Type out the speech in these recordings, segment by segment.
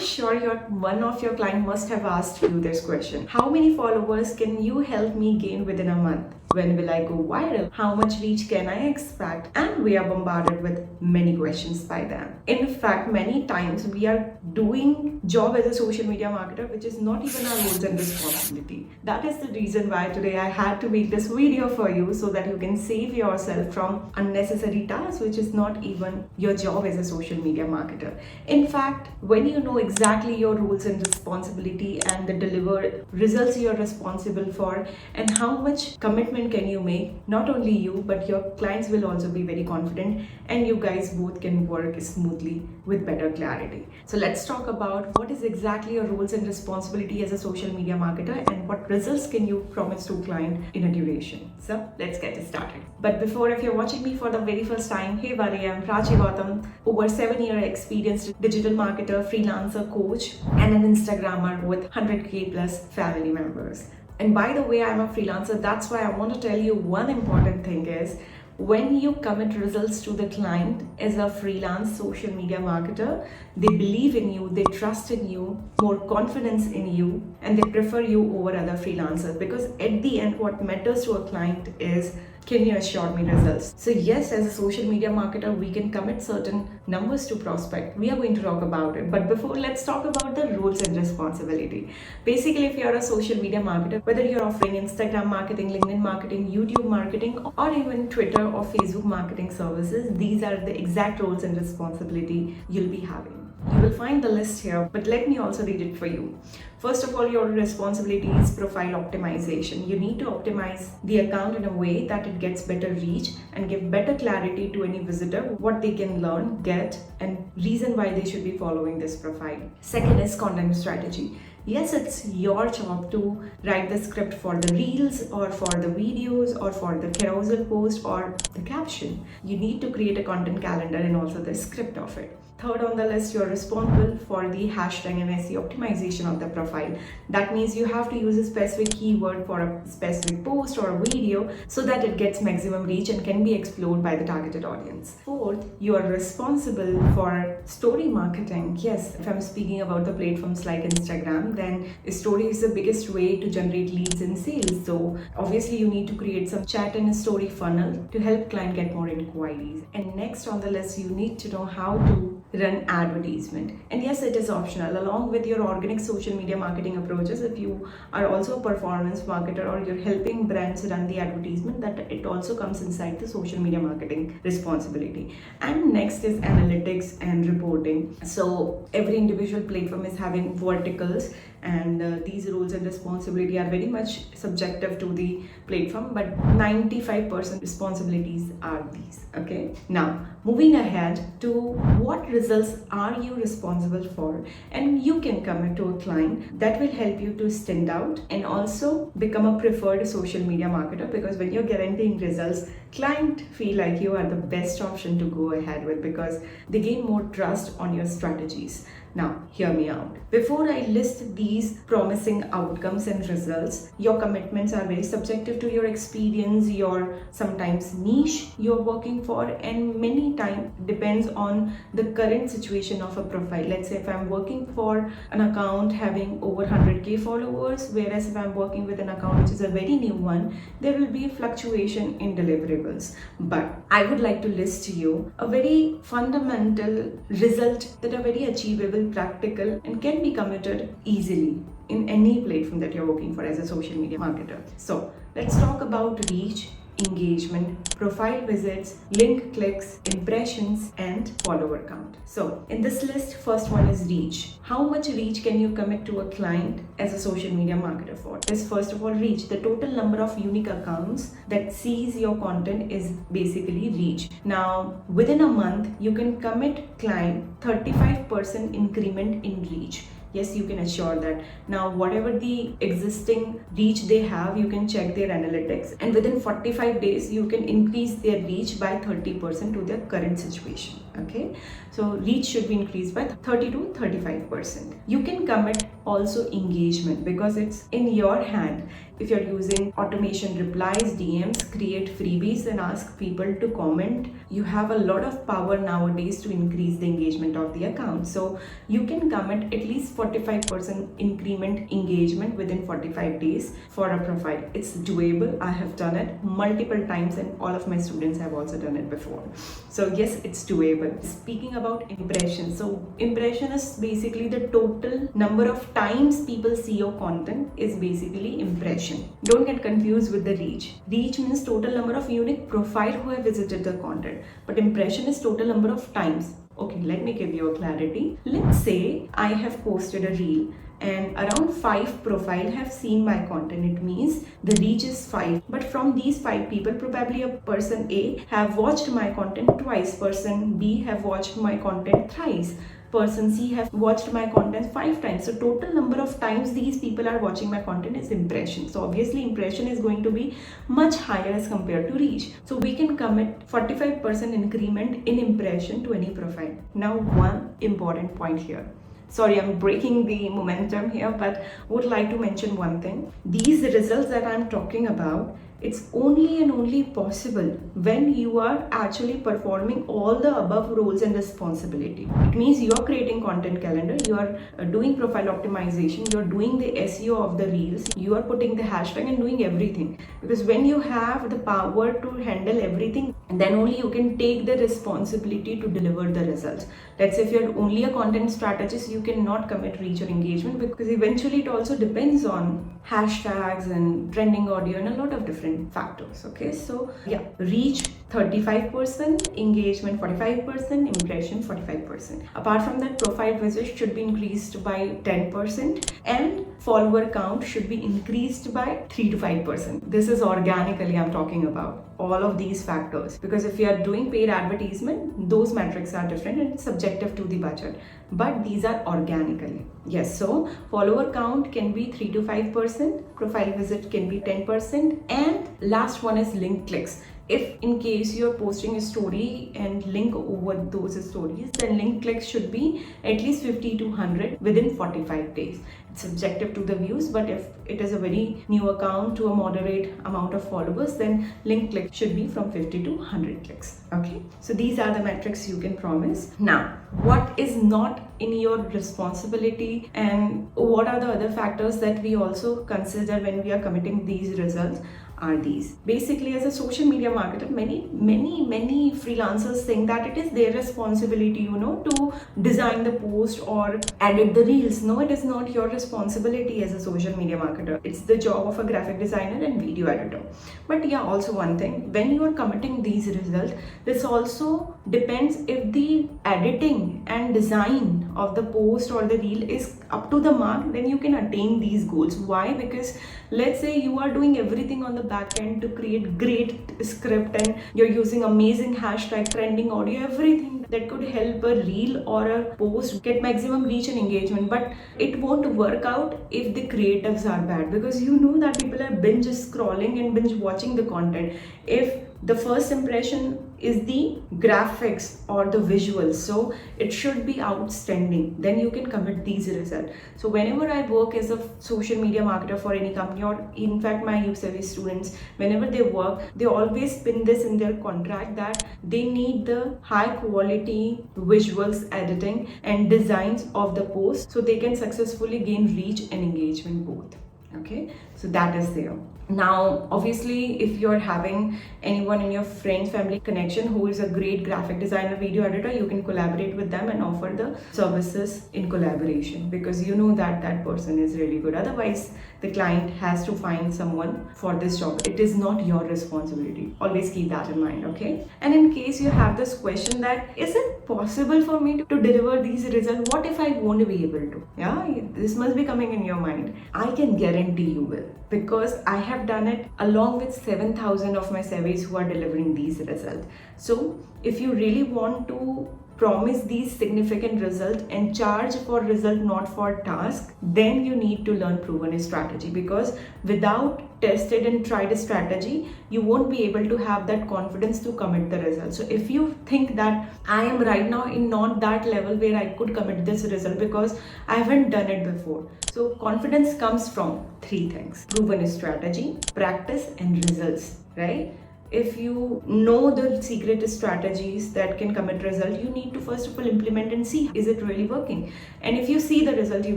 sure one of your client must have asked you this question. How many followers can you help me gain within a month? When will I go viral? How much reach can I expect? And we are bombarded with many questions by them. In fact, many times we are doing job as a social media marketer, which is not even our roles and responsibility. That is the reason why today I had to make this video for you so that you can save yourself from unnecessary tasks, which is not even your job as a social media marketer. In fact, when you know exactly your roles and responsibility and the delivered results you are responsible for and how much commitment can you make, not only you but your clients will also be very confident and you guys both can work smoothly with better clarity. So let's talk about what is exactly your roles and responsibility as a social media marketer and what results can you promise to a client in a duration. So let's get it started. But before, if you're watching me for the very first time, hey buddy, I'm Prachi Gautam, over 7-year experienced digital marketer, freelancer, coach, and an Instagrammer with 100k plus family members. And by the way, I'm a freelancer. That's why I want to tell you one important thing is when you commit results to the client as a freelance social media marketer, they believe in you, they trust in you, more confidence in you, and they prefer you over other freelancers because at the end, what matters to a client is, can you assure me results? So yes, as a social media marketer, we can commit certain numbers to prospect. We are going to talk about it. But before, let's talk about the roles and responsibility. Basically, if you're a social media marketer, whether you're offering Instagram marketing, LinkedIn marketing, YouTube marketing, or even Twitter or Facebook marketing services, these are the exact roles and responsibility you'll be having. You will find the list here, but let me also read it for you. First of all, your responsibility is profile optimization. You need to optimize the account in a way that it gets better reach and give better clarity to any visitor, what they can learn, get, and reason why they should be following this profile. Second is content strategy. Yes, it's your job to write the script for the reels or for the videos or for the carousel post or the caption. You need to create a content calendar and also the script of it. Third on the list, you're responsible for the hashtag and SEO optimization of the profile. That means you have to use a specific keyword for a specific post or a video so that it gets maximum reach and can be explored by the targeted audience. Fourth, you are responsible for story marketing. Yes, if I'm speaking about the platforms like Instagram, then story is the biggest way to generate leads and sales. So obviously you need to create some chat and story funnel to help client get more inquiries. And next on the list, you need to know how to run advertisement. And yes, it is optional along with your organic social media marketing approaches. If you are also a performance marketer or you're helping brands run the advertisement, that it also comes inside the social media marketing responsibility. And next is analytics and reporting. So every individual platform is having verticals and these roles and responsibility are very much subjective to the platform, but 95% responsibilities are these. Okay, now moving ahead to what results are you responsible for, and you can commit to a client that will help you to stand out and also become a preferred social media marketer, because when you're guaranteeing results, client feel like you are the best option to go ahead with because they gain more trust on your strategies. Now, hear me out. Before I list these promising outcomes and results, your commitments are very subjective to your experience, your sometimes niche you're working for, and many times depends on the current situation of a profile. Let's say if I'm working for an account having over 100k followers, whereas if I'm working with an account which is a very new one, there will be a fluctuation in deliverables. But I would like to list to you a very fundamental result that are very achievable, practical, and can be committed easily in any platform that you're working for as a social media marketer. So let's talk about reach, engagement, profile visits, link clicks, impressions, and follower count. So in this list, first one is reach. How much reach can you commit to a client as a social media marketer for? Is first of all reach. The total number of unique accounts that sees your content is basically reach. Now within a month, you can commit client 35% increment in reach. Yes, you can assure that. Now, whatever the existing reach they have, you can check their analytics, and within 45 days, you can increase their reach by 30% to their current situation. Okay, so reach should be increased by 30 to 35%. You can commit also engagement, because it's in your hand. If you're using automation replies, DMs, create freebies, and ask people to comment, you have a lot of power nowadays to increase the engagement of the account. So you can commit at least 45% increment engagement within 45 days for a profile. It's doable. I have done it multiple times, and all of my students have also done it before. So yes, it's doable. Speaking about impression, so impression is basically the total number of times people see your content is basically impression. Don't get confused with the reach. Reach means total number of unique profile who have visited the content, but impression is total number of times. Okay, let me give you a clarity. Let's say I have posted a reel and around 5 profile have seen my content. It means the reach is 5, but from these 5 people, probably a person A have watched my content twice, person B have watched my content thrice, person C have watched my content 5 times. So total number of times these people are watching my content is impression. So obviously impression is going to be much higher as compared to reach. So we can commit 45% increment in impression to any profile. Now, one important point here. Sorry, I'm breaking the momentum here, but would like to mention one thing. These results that I'm talking about, it's only and only possible when you are actually performing all the above roles and responsibility. It means you are creating content calendar, you are doing profile optimization, you are doing the SEO of the reels, you are putting the hashtag and doing everything. Because when you have the power to handle everything, then only you can take the responsibility to deliver the results. Let's say if you're only a content strategist, you cannot commit reach or engagement, because eventually it also depends on hashtags and trending audio and a lot of different factors. Okay, so yeah, reach 35%, engagement 45%, impression 45%. Apart from that, profile visits should be increased by 10%, and follower count should be increased by 3 to 5%. This is organically I'm talking about, all of these factors, because if you are doing paid advertisement, those metrics are different and it's subjective to the budget, but these are organically. Yes, so follower count can be 3 to 5%, profile visit can be 10%, and last one is link clicks. If in case you're posting a story and link over those stories, then link clicks should be at least 50 to 100 within 45 days. It's subjective to the views, but if it is a very new account to a moderate amount of followers, then link click should be from 50 to 100 clicks. Okay, so these are the metrics you can promise. Now, what is not in your responsibility, and what are the other factors that we also consider when we are committing these results? Are these. Basically, as a social media marketer, many freelancers think that it is their responsibility, to design the post or edit the reels. No, it is not your responsibility as a social media marketer. It's the job of a graphic designer and video editor. But yeah, also one thing, when you are committing these results, this also depends if the editing and design of the post or the reel is up to the mark, then you can attain these goals. Why? Because let's say you are doing everything on the back end to create great script, and you're using amazing hashtag, trending audio, everything that could help a reel or a post get maximum reach and engagement, but it won't work out if the creatives are bad, because you know that people are binge scrolling and binge watching the content. If the first impression is the graphics or the visuals, so it should be outstanding, then you can commit these results. So whenever I work as a social media marketer for any company, or in fact my USAV students, whenever they work, they always pin this in their contract that they need the high quality visuals, editing and designs of the post, so they can successfully gain reach and engagement both. Okay, so that is there. Now, obviously, if you're having anyone in your friends, family connection who is a great graphic designer, video editor, you can collaborate with them and offer the services in collaboration, because you know that that person is really good. Otherwise, the client has to find someone for this job. It is not your responsibility. Always keep that in mind, okay? And in case you have this question that, is it possible for me to deliver these results? What if I won't be able to? Yeah, this must be coming in your mind. I can guarantee you will, because I have done it along with 7,000 of my surveys who are delivering these results. So if you really want to promise these significant results and charge for result, not for task, then you need to learn proven strategy, because without tested and tried strategy, you won't be able to have that confidence to commit the result. So if you think that I am right now in not that level where I could commit this result because I haven't done it before. So confidence comes from three things: proven strategy, practice, and results, right? If you know the secret strategies that can commit result, you need to first of all implement and see, is it really working? And if you see the result, you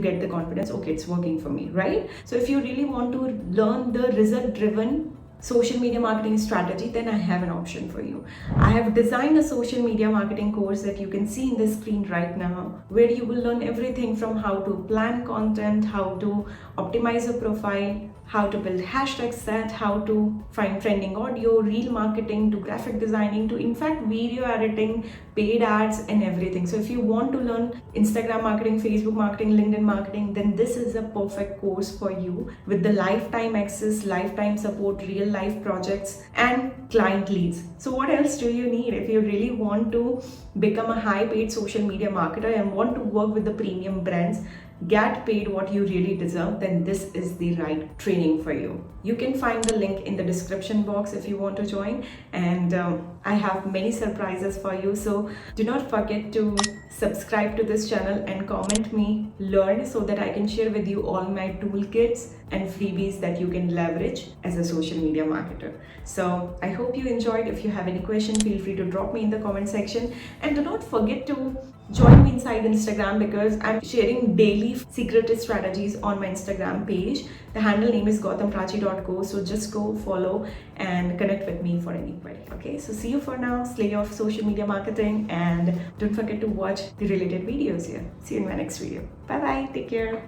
get the confidence, okay, it's working for me, right? So if you really want to learn the result driven social media marketing strategy, then I have an option for you. I have designed a social media marketing course that you can see in the screen right now, where you will learn everything from how to plan content, how to optimize a profile, how to build hashtag set, how to find trending audio, reel marketing, to graphic designing, to in fact video editing, paid ads, and everything. So if you want to learn Instagram marketing, Facebook marketing, LinkedIn marketing, then this is a perfect course for you, with the lifetime access, lifetime support, real life projects, and client leads. So what else do you need? If you really want to become a high paid social media marketer and want to work with the premium brands, get paid what you really deserve, then this is the right training for you. You can find the link in the description box if you want to join, and I have many surprises for you. So do not forget to subscribe to this channel and comment me learn, so that I can share with you all my toolkits and freebies that you can leverage as a social media marketer. So I hope you enjoyed. If you have any question, feel free to drop me in the comment section, and do not forget to join me inside Instagram, because I'm sharing daily secret strategies on my Instagram page. The handle name is gautamprachi.co, so just go follow and connect with me for any query. Okay, so see you for now. Slay of social media marketing, and don't forget to watch the related videos here. See you in my next video. Bye bye, take care.